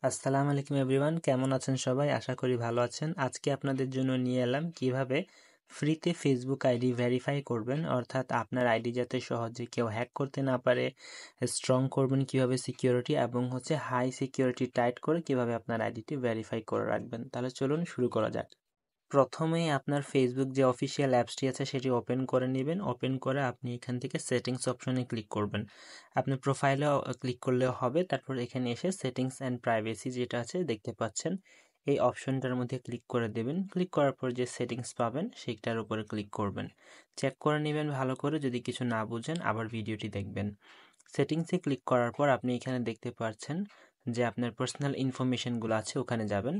আসসালামু আলাইকুম এভরিওয়ান, কেমন আছেন সবাই? আশা করি ভালো আছেন। আজকে আপনাদের জন্য নিয়ে এলাম কিভাবে ফ্রিতে ফেসবুক আইডি ভেরিফাই করবেন, অর্থাৎ আপনার আইডি যাতে সহজে কেউ হ্যাক করতে না পারে। স্ট্রং করবেন কিভাবে সিকিউরিটি, এবং হাই সিকিউরিটি টাইট করে কিভাবে আপনার আইডিটি ভেরিফাই করে রাখবেন। তাহলে চলুন শুরু করা যাক। প্রথমেই আপনার ফেসবুক যে অফিসিয়াল অ্যাপসটি আছে সেটি ওপেন করে নেবেন। ওপেন করে আপনি এখান থেকে সেটিংস অপশনে ক্লিক করবেন। আপনি প্রোফাইলে ক্লিক করলেও হবে। তারপর এখানে এসে সেটিংস অ্যান্ড প্রাইভেসি যেটা আছে দেখতে পাচ্ছেন, এই অপশনটার মধ্যে ক্লিক করে দেবেন। ক্লিক করার পর যে সেটিংস পাবেন সেইটার উপরে ক্লিক করবেন। চেক করে নেবেন ভালো করে, যদি কিছু না বুঝেন আবার ভিডিওটি দেখবেন। সেটিংসে ক্লিক করার পর আপনি এখানে দেখতে পাচ্ছেন যে আপনার পার্সোনাল ইনফরমেশনগুলো আছে, ওখানে যাবেন।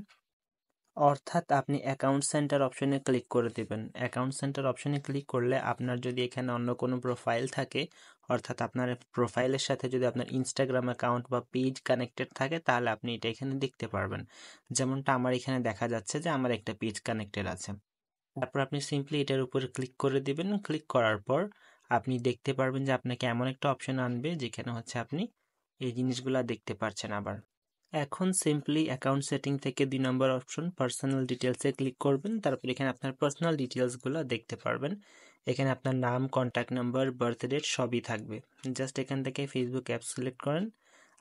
অর্থাৎ আপনি অ্যাকাউন্ট সেন্টার অপশনে ক্লিক করে দেবেন। অ্যাকাউন্ট সেন্টার অপশনে ক্লিক করলে আপনার যদি এখানে অন্য কোনো প্রোফাইল থাকে, অর্থাৎ আপনার প্রোফাইলের সাথে যদি আপনার ইনস্টাগ্রাম অ্যাকাউন্ট বা পেজ কানেক্টেড থাকে, তাহলে আপনি এটা এখানে দেখতে পারবেন। যেমনটা আমার এখানে দেখা যাচ্ছে যে আমার একটা পেজ কানেক্টেড আছে। তারপর আপনি সিম্পলি এটার উপরে ক্লিক করে দিবেন। ক্লিক করার পর আপনি দেখতে পারবেন যে আপনাকে এমন একটা অপশন আনবে যেখানে আপনি এই জিনিসগুলা দেখতে পারছেন আবার। এখন সিম্পলি অ্যাকাউন্ট সেটিং থেকে 2 নম্বর অপশন পার্সোনাল ডিটেলসে ক্লিক করবেন। তারপর এখানে আপনার পার্সোনাল ডিটেলসগুলো দেখতে পারবেন। এখানে আপনার নাম, কন্ট্যাক্ট নাম্বার, বার্থ ডেট সবই থাকবে। জাস্ট এখান থেকে ফেসবুক অ্যাপ সিলেক্ট করেন।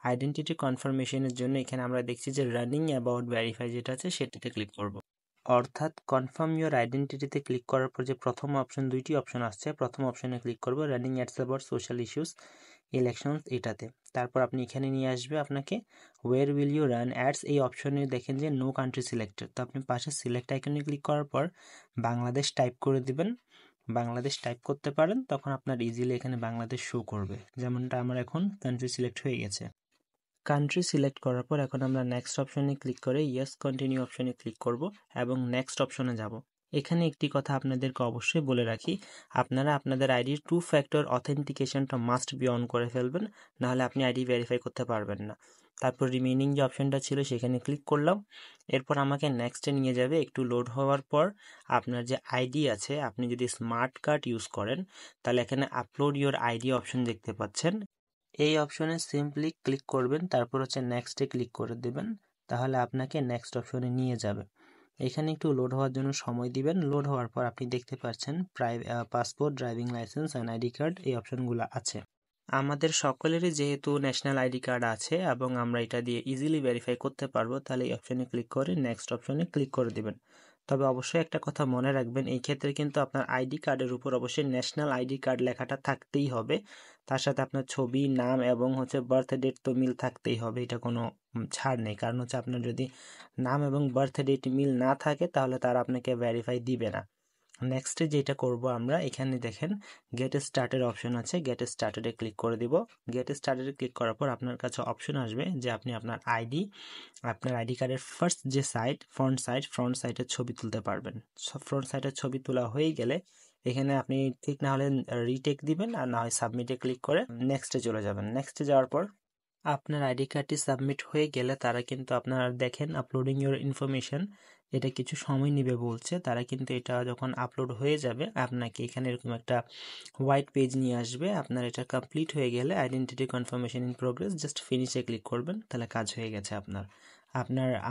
আইডেন্টিটি কনফার্মেশনের জন্য এখানে আমরা দেখছি যে রানিং অ্যাবাউট ভেরিফাই যেটা আছে সেটাতে ক্লিক করব। অর্থাৎ কনফার্ম ইউর আইডেন্টিটিতে ক্লিক করার পর যে প্রথম অপশন, দুইটি অপশন আসছে, প্রথম অপশনে ক্লিক করব running ads about social issues elections এটাতে। তারপর আপনি এখানে নিয়ে আসবে আপনাকে ওয়ের উইল ইউ রান অ্যাডস, এই অপশনে দেখেন যে নো কান্ট্রি সিলেক্টেড। তো আপনি পাশে সিলেক্ট আইকনে ক্লিক করার পর বাংলাদেশ টাইপ করে দিবেন। বাংলাদেশ টাইপ করতে পারেন, তখন আপনার ইজিলি এখানে বাংলাদেশ শো করবে। যেমনটা আমার এখন কান্ট্রি সিলেক্ট হয়ে গেছে। কান্ট্রি সিলেক্ট করার পর এখন আমরা নেক্সট অপশনে ক্লিক করে ইয়েস কন্টিনিউ অপশনে ক্লিক করব এবং নেক্সট অপশনে যাব। এখানে একটি কথা আপনাদেরকে অবশ্যই বলে রাখি, আপনারা আপনাদের আইডির 2 ফ্যাক্টর অথেন্টিকেশনটা মাস্ট বি অন করে ফেলবেন, নাহলে আপনি আইডি ভেরিফাই করতে পারবেন না। তারপর রিমেইনিং যে অপশনটা ছিল সেখানে ক্লিক করলাম। এরপর আমাকে নেক্সটে নিয়ে যাবে। একটু লোড হওয়ার পর আপনার যে আইডি আছে, আপনি যদি স্মার্ট কার্ড ইউজ করেন তাহলে এখানে আপলোড ইওর আইডি অপশন দেখতে পাচ্ছেন। এই অপশনে সিম্পলি ক্লিক করবেন, তারপর নেক্সটে ক্লিক করে দেবেন। তাহলে আপনাকে নেক্সট অপশনে নিয়ে যাবে। এখানে একটু লোড হওয়ার জন্য সময় দিবেন। লোড হওয়ার পর আপনি দেখতে পাচ্ছেন passport, driving licence and ID card, এই অপশনগুলো আছে। আমাদের সকলেরই যেহেতু ন্যাশনাল আইডি কার্ড আছে এবং আমরা এটা দিয়ে ইজিলি ভেরিফাই করতে পারবো, তাহলে এই অপশনে ক্লিক করে নেক্সট অপশনে ক্লিক করে দিবেন। তবে অবশ্যই একটা কথা মনে রাখবেন, এই ক্ষেত্রে কিন্তু আপনার আইডি কার্ডের উপর অবশ্যই ন্যাশনাল আইডি কার্ড লেখাটা থাকতেই হবে। তার সাথে আপনার ছবি, নাম এবং বার্থ ডেট তো মিল থাকতেই হবে। এটা কোনো ছাড় নেই, কারণ আপনার যদি নাম এবং বার্থ ডেট মিল না থাকে তাহলে তারা আপনাকে ভেরিফাই দিবে না। নেক্সটে যেটা করব আমরা, এখানে দেখেন গেট স্টার্টেড অপশন আছে, গেট স্টার্টেডে ক্লিক করে দিব। গেট স্টার্টেডে ক্লিক করার পর আপনার কাছে অপশন আসবে যে আপনি আপনার আইডি কার্ডের ফার্স্ট যে সাইড, ফ্রন্ট সাইডের ছবি তুলতে পারবেন। ফ্রন্ট সাইডের ছবি তোলা হয়ে গেলে এখানে আপনি ঠিক না হলে রিটেক দিবেন, আর না হয় সাবমিটে ক্লিক করে নেক্সটে চলে যাবেন। নেক্সটে যাওয়ার পর আপনার আইডি কার্ডটি সাবমিট হয়ে গেলে তারা কিন্তু আপনার দেখেন আপলোডিং ইউর ইনফরমেশন, এটা কিছু সময় নেবে বলছে। তারা কিন্তু এটা যখন আপলোড হয়ে যাবে আপনাকে এখানে এরকম একটা হোয়াইট পেজ নিয়ে আসবে। আপনার এটা কমপ্লিট হয়ে গেলে identity confirmation in progress, just ফিনিশে ক্লিক করবেন, তাহলে কাজ হয়ে গেছে আপনার।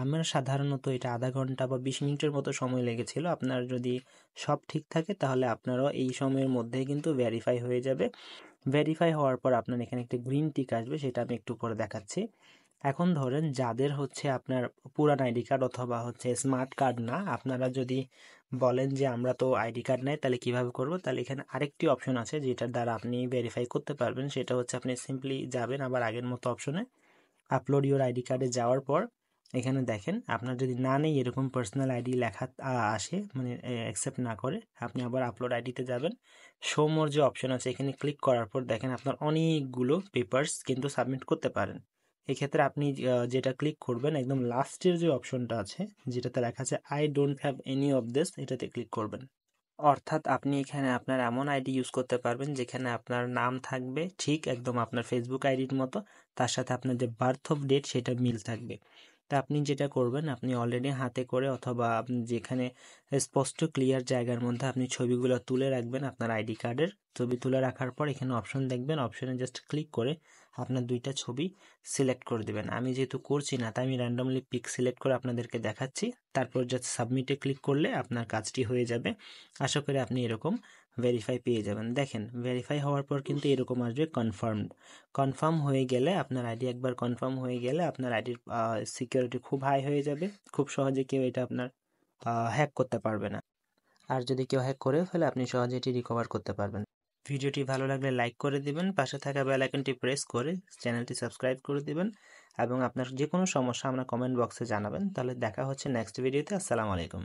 আমার সাধারণত এটা আধা ঘন্টা বা 20 মিনিটের মতো সময় লেগেছিল। আপনার যদি সব ঠিক থাকে তাহলে আপনারও এই সময়ের মধ্যেই কিন্তু ভেরিফাই হয়ে যাবে। ভেরিফাই হওয়ার পর আপনার এখানে একটা গ্রিন টিক আসবে, সেটা আমি একটু পরে দেখাচ্ছি। এখন ধরেন যাদের আপনার পুরান আইডি কার্ড অথবা স্মার্ট কার্ড না, আপনারা যদি বলেন যে আমরা তো আইডি কার্ড নাই, তাহলে কিভাবে করব? তাহলে এখানে আরেকটি অপশন আছে যেটার দ্বারা আপনি ভেরিফাই করতে পারবেন। সেটা আপনি সিম্পলি যাবেন আবার আগের মতো অপশনে, আপলোড ইওর আইডি কার্ডে যাওয়ার পর এখানে দেখেন আপনার যদি না নেই এরকম পার্সোনাল আইডি লেখা আসে, মানে অ্যাকসেপ্ট না করে, আপনি আবার আপলোড আইডিতে যাবেন। শো মোর যে অপশন আছে এখানে ক্লিক করার পর দেখেন আপনার অনেকগুলো পেপারস কিন্তু সাবমিট করতে পারেন। এক্ষেত্রে আপনি যেটা ক্লিক করবেন একদম লাস্টের যে অপশনটা আছে যেটাতে লেখা আছে I don't have any of this, এটাতে ক্লিক করবেন। অর্থাৎ আপনি এখানে আপনার এমন আইডি ইউজ করতে পারবেন যেখানে আপনার নাম থাকবে ঠিক একদম আপনার ফেসবুক আইডির মতো, তার সাথে আপনার যে বার্থ অফ ডেট সেটা মিল থাকবে। তা আপনি যেটা করবেন, আপনি অলরেডি হাতে করে অথবা আপনি যেখানে স্পষ্ট ক্লিয়ার জায়গার মধ্যে আপনি ছবিগুলো তুলে রাখবেন। আপনার আইডি কার্ডের ছবি তুলে রাখার পর এখানে অপশন দেখবেন, অপশনে জাস্ট ক্লিক করে আপনার 2টা ছবি সিলেক্ট করে দেবেন। আমি যেহেতু করছি না তাই আমি র্যান্ডমলি পিক সিলেক্ট করে আপনাদেরকে দেখাচ্ছি। তারপর জাস্ট সাবমিটে ক্লিক করলে আপনার কাজটি হয়ে যাবে। আশা করি আপনি এরকম ভেরিফাই পেয়ে যাবেন। দেখেন ভেরিফাই হওয়ার পর কিন্তু এরকম আসবে কনফার্মড। কনফার্ম হয়ে গেলে আপনার আইডি একবার কনফার্ম হয়ে গেলে আপনার আইডির সিকিউরিটি খুব হাই হয়ে যাবে। খুব সহজে কেউ এটা আপনার হ্যাক করতে পারবে না। আর যদি কেউ হ্যাক করেও ফেলে আপনি সহজে এটি রিকভার করতে পারবেন। ভিডিওটি ভালো লাগলে লাইক করে দিবেন, পাশে থাকা বেল আইকনটি প্রেস করে চ্যানেলটি সাবস্ক্রাইব করে দিবেন এবং আপনার যে কোনো সমস্যা আমরা কমেন্ট বক্সে জানাবেন। তাহলে দেখা হচ্ছে নেক্সট ভিডিওতে। আসসালামু আলাইকুম।